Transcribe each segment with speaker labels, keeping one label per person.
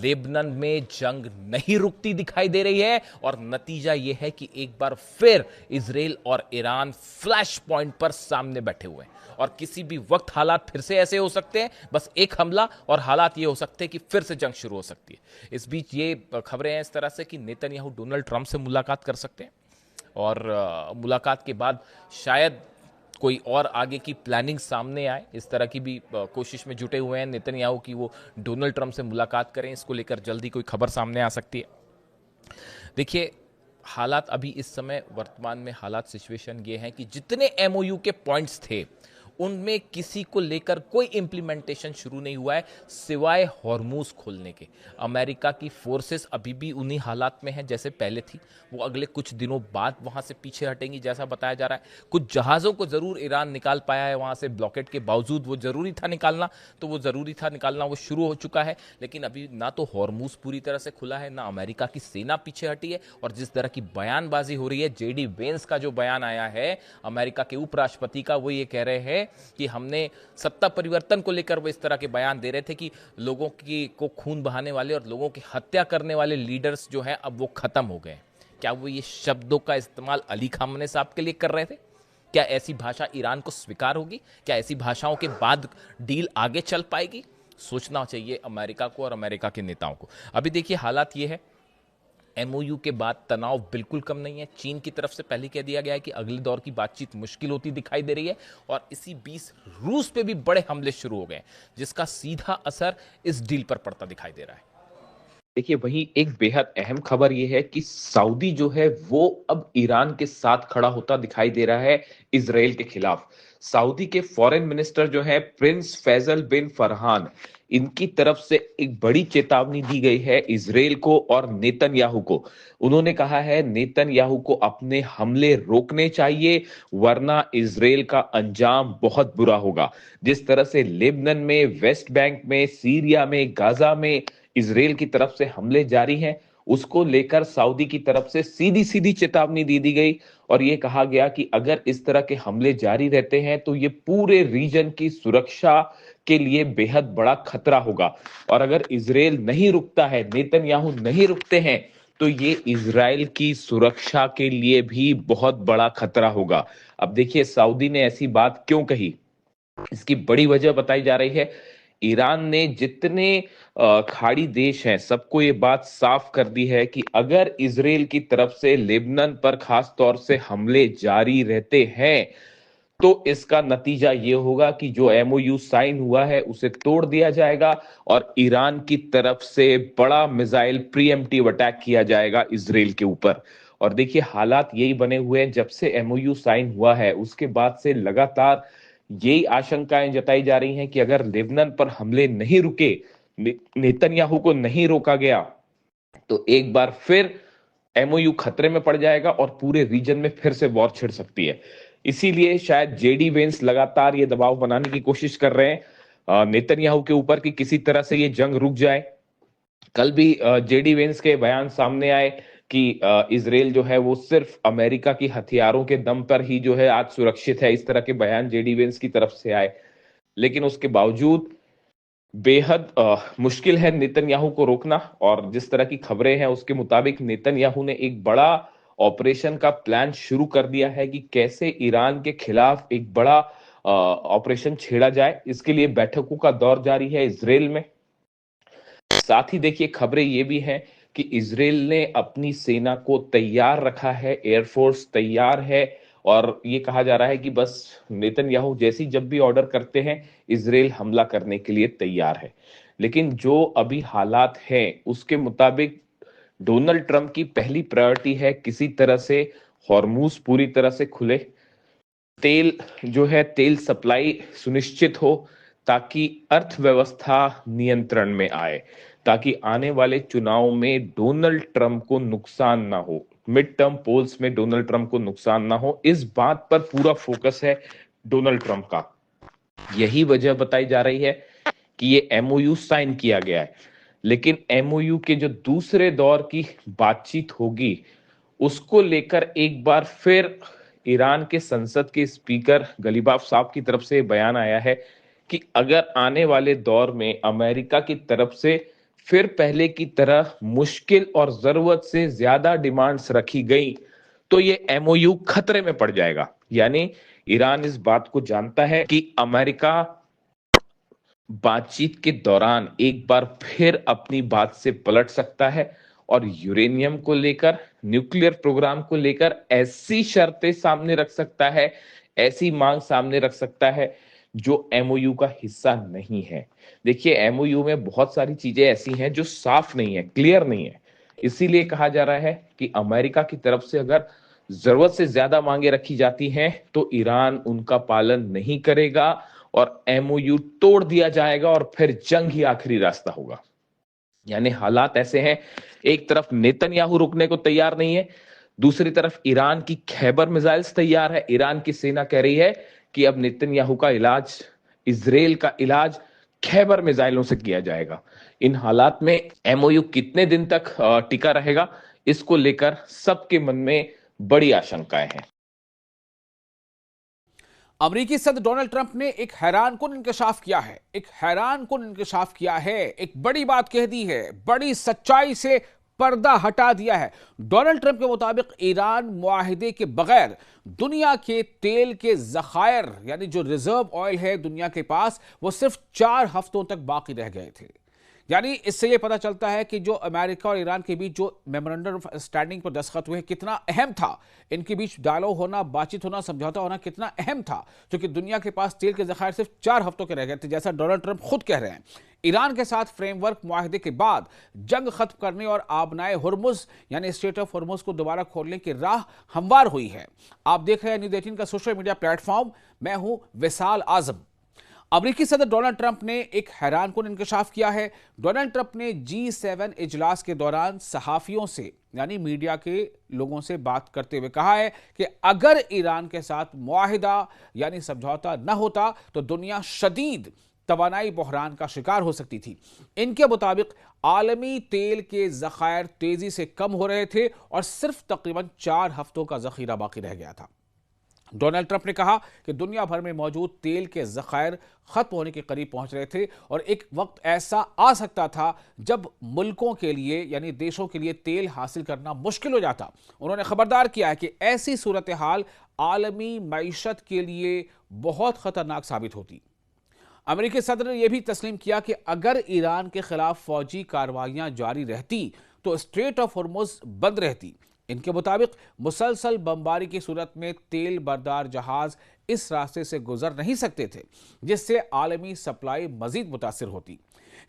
Speaker 1: Lebanon में जंग नहीं रुकती दिखाई दे रही है और नतीजा यह है कि एक बार फिर इजराइल और ईरान फ्लैश पॉइंट पर सामने बैठे हुए हैं और किसी भी वक्त हालात फिर से ऐसे हो सकते हैं। बस एक हमला और हालात ये हो सकते हैं कि फिर से जंग शुरू हो सकती है। इस बीच ये खबरें हैं इस तरह से कि नेतन्याहू डोनाल्ड ट्रंप से मुलाकात कर सकते हैं और मुलाकात के बाद शायद कोई और आगे की प्लानिंग सामने आए। इस तरह की भी कोशिश में जुटे हुए हैं नेतन्याहू की वो डोनाल्ड ट्रंप से मुलाकात करें। इसको लेकर जल्दी कोई खबर सामने आ सकती है। देखिए, हालात अभी इस समय वर्तमान में हालात सिचुएशन ये है कि जितने एमओयू के पॉइंट्स थे उनमें किसी को लेकर कोई इंप्लीमेंटेशन शुरू नहीं हुआ है सिवाय हॉर्मूज खोलने के। अमेरिका की फोर्सेस अभी भी उन्हीं हालात में हैं जैसे पहले थी। वो अगले कुछ दिनों बाद वहां से पीछे हटेंगी जैसा बताया जा रहा है। कुछ जहाज़ों को ज़रूर ईरान निकाल पाया है वहां से ब्लॉकेट के बावजूद। वो ज़रूरी था निकालना, तो वो ज़रूरी था निकालना, वो शुरू हो चुका है। लेकिन अभी ना तो हॉर्मूज पूरी तरह से खुला है, ना अमेरिका की सेना पीछे हटी है। और जिस तरह की बयानबाजी हो रही है, जेडी वेंस का जो बयान आया है अमेरिका के उपराष्ट्रपति का, वो ये कह रहे हैं कि हमने सत्ता परिवर्तन को लेकर वो इस तरह के बयान दे रहे थे कि लोगों की को खून बहाने वाले और लोगों की हत्या करने वाले लीडर्स जो हैं अब वो खत्म हो गए। क्या वो ये शब्दों का इस्तेमाल अली खामने साहब के लिए कर रहे थे? क्या ऐसी भाषा ईरान को स्वीकार होगी? क्या ऐसी भाषाओं के बाद डील आगे चल पाएगी? सोचना चाहिए अमेरिका को और अमेरिका के नेताओं को। अभी देखिए, हालात ये है, एमओयू के बाद तनाव बिल्कुल कम नहीं है। चीन की तरफ से पहले कह दिया गया है कि अगले दौर की बातचीत मुश्किल होती दिखाई दे रही है और इसी बीच रूस पे भी बड़े हमले शुरू हो गए जिसका सीधा असर इस डील पर पड़ता दिखाई दे रहा है।
Speaker 2: देखिए, वहीं एक बेहद अहम खबर यह है कि सऊदी जो है वो अब ईरान के साथ खड़ा होता दिखाई दे रहा है इजराइल के खिलाफ। सऊदी के फॉरेन मिनिस्टर जो है प्रिंस फैजल बिन फरहान, इनकी तरफ से एक बड़ी चेतावनी दी गई है इजराइल को और नेतन्याहू को। उन्होंने कहा है नेतन्याहू को अपने हमले रोकने चाहिए, वरना इजराइल का अंजाम बहुत बुरा होगा। जिस तरह से लेबनान में, वेस्ट बैंक में, सीरिया में, गाजा में इजराइल की तरफ से हमले जारी हैं, उसको लेकर सऊदी की तरफ से सीधी सीधी चेतावनी दे दी गई और यह कहा गया कि अगर इस तरह के हमले जारी रहते हैं तो ये पूरे रीजन की सुरक्षा के लिए बेहद बड़ा खतरा होगा। और अगर इजराइल नहीं रुकता है, नेतन्याहू नहीं रुकते हैं, तो ये इजराइल की सुरक्षा के लिए भी बहुत बड़ा खतरा होगा। अब देखिए, सऊदी ने ऐसी बात क्यों कही, इसकी बड़ी वजह बताई जा रही है। ईरान ने जितने खाड़ी देश हैं सबको ये बात साफ कर दी है कि अगर इजराइल की तरफ से लेबनान पर खास तौर से हमले जारी रहते हैं तो इसका नतीजा ये होगा कि जो एमओयू साइन हुआ है उसे तोड़ दिया जाएगा और ईरान की तरफ से बड़ा मिसाइल प्रीएम्प्टिव अटैक किया जाएगा इजराइल के ऊपर। और देखिए, हालात यही बने हुए हैं, जब से एमओयू साइन हुआ है उसके बाद से लगातार यही आशंकाएं जताई जा रही हैं कि अगर लेबनान पर हमले नहीं रुके, नेतन्याहू को नहीं रोका गया, तो एक बार फिर एमओयू खतरे में पड़ जाएगा और पूरे रीजन में फिर से वॉर छिड़ सकती है। इसीलिए शायद जेडी वेंस लगातार ये दबाव बनाने की कोशिश कर रहे हैं नेतन्याहू के ऊपर कि किसी तरह से ये जंग रुक जाए। कल भी जेडी वेंस के बयान सामने आए कि इजराइल जो है वो सिर्फ अमेरिका की हथियारों के दम पर ही जो है आज सुरक्षित है। इस तरह के बयान जेडी वेंस की तरफ से आए, लेकिन उसके बावजूद बेहद मुश्किल है नेतन्याहू को रोकना। और जिस तरह की खबरें हैं उसके मुताबिक नेतन्याहू ने एक बड़ा ऑपरेशन का प्लान शुरू कर दिया है कि कैसे ईरान के खिलाफ एक बड़ा ऑपरेशन छेड़ा जाए। इसके लिए बैठकों का दौर जारी है इजराइल में। साथ ही देखिए, खबरें ये भी हैं कि इजराइल ने अपनी सेना को तैयार रखा है, एयरफोर्स तैयार है और ये कहा जा रहा है कि बस नेतन्याहू जैसी जब भी ऑर्डर करते हैं इजराइल हमला करने के लिए तैयार है। लेकिन जो अभी हालात हैं उसके मुताबिक डोनाल्ड ट्रंप की पहली प्रायोरिटी है किसी तरह से हॉर्मूज पूरी तरह से खुले, तेल जो है तेल सप्लाई सुनिश्चित हो ताकि अर्थव्यवस्था नियंत्रण में आए, ताकि आने वाले चुनाव में डोनाल्ड ट्रंप को नुकसान ना हो, मिड टर्म पोल्स में डोनाल्ड ट्रंप को नुकसान ना हो। इस बात पर पूरा फोकस है डोनाल्ड ट्रंप का। यही वजह बताई जा रही है कि ये एमओयू साइन किया गया है। लेकिन एमओयू के जो दूसरे दौर की बातचीत होगी उसको लेकर एक बार फिर ईरान के संसद के स्पीकर गलीबाफ साहब की तरफ से बयान आया है कि अगर आने वाले दौर में अमेरिका की तरफ से फिर पहले की तरह मुश्किल और जरूरत से ज्यादा डिमांड्स रखी गई तो ये एमओयू खतरे में पड़ जाएगा। यानी ईरान इस बात को जानता है कि अमेरिका बातचीत के दौरान एक बार फिर अपनी बात से पलट सकता है और यूरेनियम को लेकर, न्यूक्लियर प्रोग्राम को लेकर ऐसी शर्तें सामने रख सकता है, ऐसी मांग सामने रख सकता है जो एमओयू का हिस्सा नहीं है। देखिए, एमओयू में बहुत सारी चीजें ऐसी हैं जो साफ नहीं है, क्लियर नहीं है। इसीलिए कहा जा रहा है कि अमेरिका की तरफ से अगर जरूरत से ज्यादा मांगे रखी जाती हैं तो ईरान उनका पालन नहीं करेगा और एमओयू तोड़ दिया जाएगा और फिर जंग ही आखिरी रास्ता होगा। यानी हालात ऐसे हैं, एक तरफ नेतन्याहू रुकने को तैयार नहीं है, दूसरी तरफ ईरान की खैबर मिसाइल्स तैयार है। ईरान की सेना कह रही है कि अब नेतन्याहू का इलाज, इजराइल का इलाज खैबर मिसाइलों से किया जाएगा। इन हालात में एमओयू कितने दिन तक टिका रहेगा, इसको लेकर सबके मन में बड़ी आशंकाएं हैं।
Speaker 3: अमेरिकी सदर डोनाल्ड ट्रंप ने एक हैरानकुन इंकशाफ किया है, एक बड़ी बात कह दी है, बड़ी सच्चाई से पर्दा हटा दिया है। डोनाल्ड ट्रंप के मुताबिक ईरान मुआहिदे के बगैर दुनिया के तेल के जखायर यानी जो रिजर्व ऑयल है दुनिया के पास, वो सिर्फ 4 हफ्तों तक बाकी रह गए थे। यानी इससे यह पता चलता है कि जो अमेरिका और ईरान के बीच जो मेमोरेंडम ऑफ अंडरस्टैंडिंग पर दस्तखत हुए कितना अहम था, इनके बीच डायलॉग होना, बातचीत होना, समझौता होना कितना अहम था, क्योंकि दुनिया के पास तेल के जखायर सिर्फ 4 हफ्तों के रह गए थे, जैसा डोनाल्ड ट्रंप खुद कह रहे हैं। ईरान के साथ फ्रेमवर्क मुआहिदे के बाद जंग खत्म करने और आबनाए हुर्मुज यानी स्ट्रेट ऑफ हुर्मुज को दोबारा खोलने की राह हमवार हुई है। आप देख रहे हैं न्यूज़ 18 का सोशल मीडिया प्लेटफॉर्म, मैं हूं विशाल आजम। अमेरिकी सदर डोनाल्ड ट्रंप ने एक हैरानकुन इंकशाफ किया है। डोनाल्ड ट्रंप ने G7 इजलास के दौरान सहाफियों से यानी मीडिया के लोगों से बात करते हुए कहा है कि अगर ईरान के साथ मुआहिदा यानी समझौता न होता तो दुनिया शदीद तवानाई बहरान का शिकार हो सकती थी। इनके मुताबिक आलमी तेल के जखायर तेजी से कम हो रहे थे और सिर्फ तकरीबन 4 हफ्तों का जखीरा बाकी रह गया था। डोनाल्ड ट्रंप ने कहा कि दुनिया भर में मौजूद तेल के जखायर खत्म होने के करीब पहुंच रहे थे और एक वक्त ऐसा आ सकता था जब मुल्कों के लिए यानी देशों के लिए तेल हासिल करना मुश्किल हो जाता। उन्होंने खबरदार किया है कि ऐसी सूरत हाल आलमी मईशत के लिए बहुत खतरनाक साबित होती। अमेरिकी सदर ने यह भी तस्लीम किया कि अगर ईरान के खिलाफ फौजी कार्रवाइयां जारी रहती तो स्ट्रेट ऑफ हुर्मुज बंद रहती। इनके मुताबिक मुसलसल बमबारी की सूरत में तेल बरदार जहाज इस रास्ते से गुजर नहीं सकते थे, जिससे आलमी सप्लाई मजीद मुतासिर होती।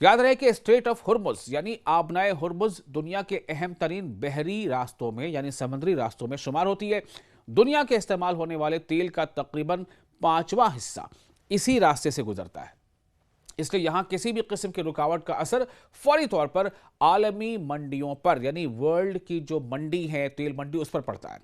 Speaker 3: याद रहे कि स्ट्रेट ऑफ हुर्मुज यानी आबनाए हुर्मुज दुनिया के अहम तरीन बहरी रास्तों में यानी समुद्री रास्तों में शुमार होती है। दुनिया के इस्तेमाल होने वाले तेल का तकरीबन 5वां हिस्सा इसी रास्ते से गुजरता है, इसलिए यहां किसी भी किस्म की रुकावट का असर फौरी तौर पर आलमी मंडियों पर यानी वर्ल्ड की जो मंडी है तेल मंडी उस पर पड़ता है।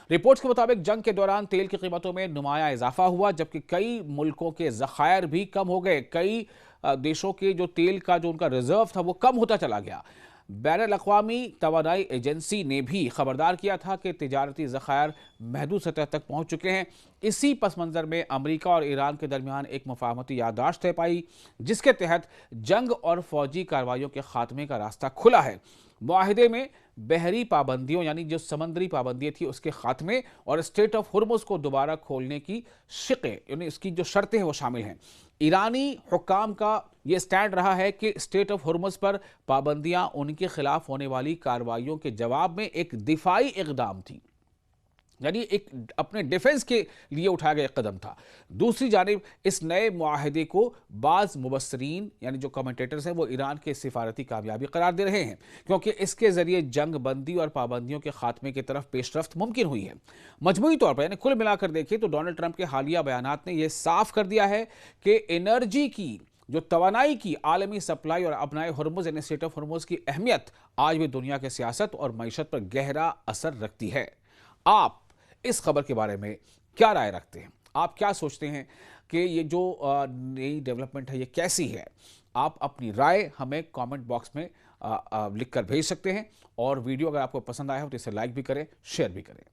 Speaker 3: रिपोर्ट्स के मुताबिक जंग के दौरान तेल की कीमतों में नुमाया इजाफा हुआ, जबकि कई मुल्कों के जखायर भी कम हो गए। कई देशों के जो तेल का जो उनका रिजर्व था वो कम होता चला गया। बैनुल-अक़वामी तवानाई एजेंसी ने भी खबरदार किया था कि तिजारती ज़खायर महदूद सतह तक पहुंच चुके हैं। इसी पस मंज़र में अमेरिका और ईरान के दरमियान एक मुफाहमती याददाश्त तय पाई, जिसके तहत जंग और फौजी कार्रवाइयों के खात्मे का रास्ता खुला है। मुआहिदे में बहरी पाबंदियों यानी जो समंदरी पाबंदियाँ थी उसके खात्मे और स्ट्रेट ऑफ हुर्मुज को दोबारा खोलने की शिक़ें यानी उसकी जो शर्तें हैं वो शामिल हैं। ईरानी हुक्काम का ये स्टैंड रहा है कि स्ट्रेट ऑफ हुर्मुज पर पाबंदियां उनके खिलाफ होने वाली कार्रवाइयों के जवाब में एक दिफाई इक़दाम थी, यानी एक अपने डिफेंस के लिए उठाया गया कदम था। दूसरी जानिब इस नए मुआहिदे को बाज़ मुबस्सरीन यानी जो कमेंटेटर्स हैं वो ईरान के सिफारती कामयाबी करार दे रहे हैं, क्योंकि इसके जरिए जंग बंदी और पाबंदियों के खात्मे की तरफ पेशरफ्त मुमकिन हुई है। मजमूई तौर पर यानी कुल मिलाकर देखें तो डोनाल्ड ट्रंप के हालिया बयानात ने यह साफ कर दिया है कि एनर्जी की जो तवानाई की आलमी सप्लाई और अपनाए हुर्मुज यानी स्ट्रेट ऑफ हुर्मुज की अहमियत आज भी दुनिया के सियासत और मईशत पर गहरा असर रखती है। आप इस खबर के बारे में क्या राय रखते हैं? आप क्या सोचते हैं कि ये जो नई डेवलपमेंट है ये कैसी है? आप अपनी राय हमें कमेंट बॉक्स में लिखकर भेज सकते हैं और वीडियो अगर आपको पसंद आया हो तो इसे लाइक भी करें, शेयर भी करें।